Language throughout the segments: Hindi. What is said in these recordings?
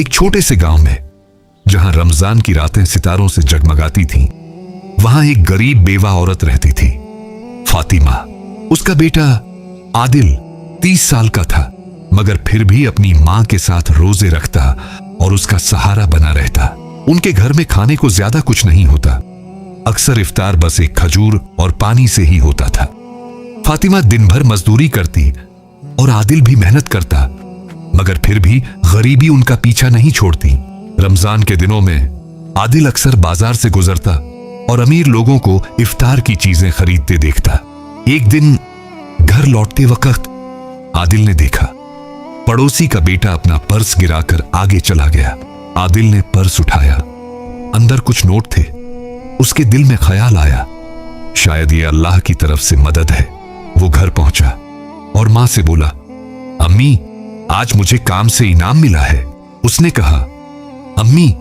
एक छोटे से गांव में, जहां रमजान की रातें सितारों से जगमगाती थीं, वहां एक गरीब बेवा औरत रहती थी, फातिमा। उसका बेटा आदिल 30 साल का था, मगर फिर भी अपनी मां के साथ रोजे रखता और उसका सहारा बना रहता। उनके घर में खाने को ज्यादा कुछ नहीं होता। अक्सर इफ्तार बस एक खजूर और पानी से ही होता था। फातिमा दिन भर मजदूरी करती और आदिल भी मेहनत करता, मगर फिर भी गरीबी उनका पीछा नहीं छोड़ती। रमजान के दिनों में आदिल अक्सर बाजार से गुजरता और अमीर लोगों को इफ्तार की चीजें खरीदते देखता। एक दिन घर लौटते वक्त आदिल ने देखा पड़ोसी का बेटा अपना पर्स गिराकर आगे चला गया। आदिल ने पर्स उठाया, अंदर कुछ नोट थे। उसके दिल में ख्याल आया, शायद ये अल्लाह की तरफ से मदद है। वो घर पहुंचा और मां से बोला, अम्मी, आज मुझे काम से इनाम मिला है। उसने कहा, अम्मी,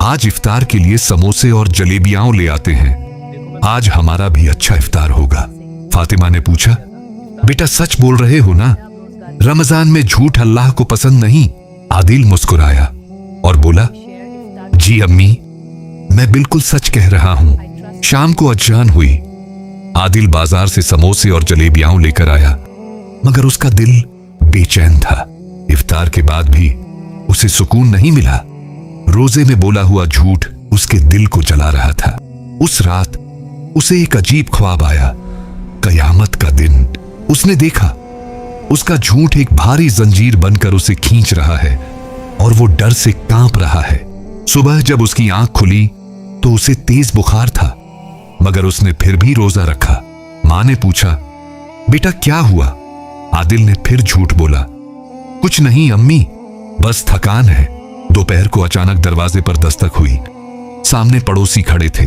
आज इफ्तार के लिए समोसे और जलेबियां ले आते हैं, आज हमारा भी अच्छा इफ्तार होगा। फातिमा ने पूछा, बेटा सच बोल रहे हो ना? रमजान में झूठ अल्लाह को पसंद नहीं। आदिल मुस्कुराया और बोला, जी अम्मी, मैं बिल्कुल सच कह रहा हूं। शाम को अजान हुई। आदिल बाजार से समोसे और जलेबियां लेकर आया, मगर उसका दिल बेचैन था। इफ्तार के बाद भी उसे सुकून नहीं मिला। रोजे में बोला हुआ झूठ उसके दिल को जला रहा था। उस रात उसे एक अजीब ख्वाब आया, कयामत का दिन। उसने देखा उसका झूठ एक भारी जंजीर बनकर उसे खींच रहा है और वो डर से कांप रहा है। सुबह जब उसकी आंख खुली तो उसे तेज बुखार था, मगर उसने फिर भी रोजा रखा। मां ने पूछा, बेटा क्या हुआ? आदिल ने फिर झूठ बोला, कुछ नहीं अम्मी, बस थकान है। दोपहर को अचानक दरवाजे पर दस्तक हुई। सामने पड़ोसी खड़े थे।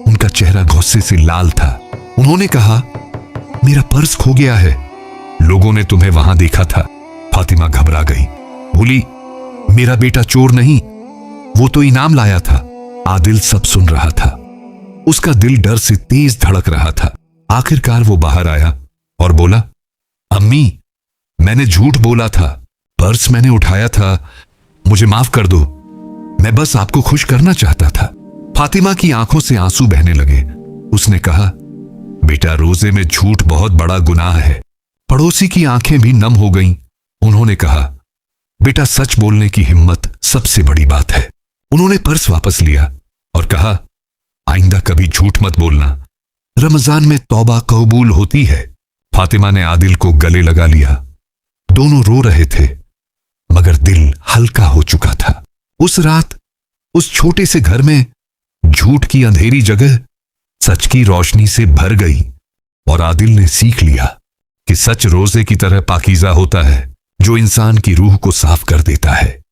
उनका चेहरा गुस्से से लाल था। उन्होंने कहा, मेरा पर्स खो गया है। लोगों ने तुम्हें वहां देखा था। फातिमा घबरा गई, बोली, मेरा बेटा चोर नहीं, वो तो इनाम लाया था। आदिल सब सुन रहा था। उसका दिल डर से तेज धड़क रहा था। आखिरकार वो बाहर आया और बोला, अम्मी, मैंने झूठ बोला था, पर्स मैंने उठाया था, मुझे माफ कर दो, मैं बस आपको खुश करना चाहता था। फातिमा की आंखों से आंसू बहने लगे। उसने कहा, बेटा रोजे में झूठ बहुत बड़ा गुनाह है। पड़ोसी की आंखें भी नम हो गईं। उन्होंने कहा, बेटा सच बोलने की हिम्मत सबसे बड़ी बात है। उन्होंने पर्स वापस लिया और कहा, आइंदा कभी झूठ मत बोलना, रमजान में तौबा कबूल होती है। फातिमा ने आदिल को गले लगा लिया। दोनों रो रहे थे, मगर दिल हल्का हो चुका था। उस रात उस छोटे से घर में झूठ की अंधेरी जगह सच की रोशनी से भर गई और आदिल ने सीख लिया कि सच रोजे की तरह पाकीज़ा होता है, जो इंसान की रूह को साफ कर देता है।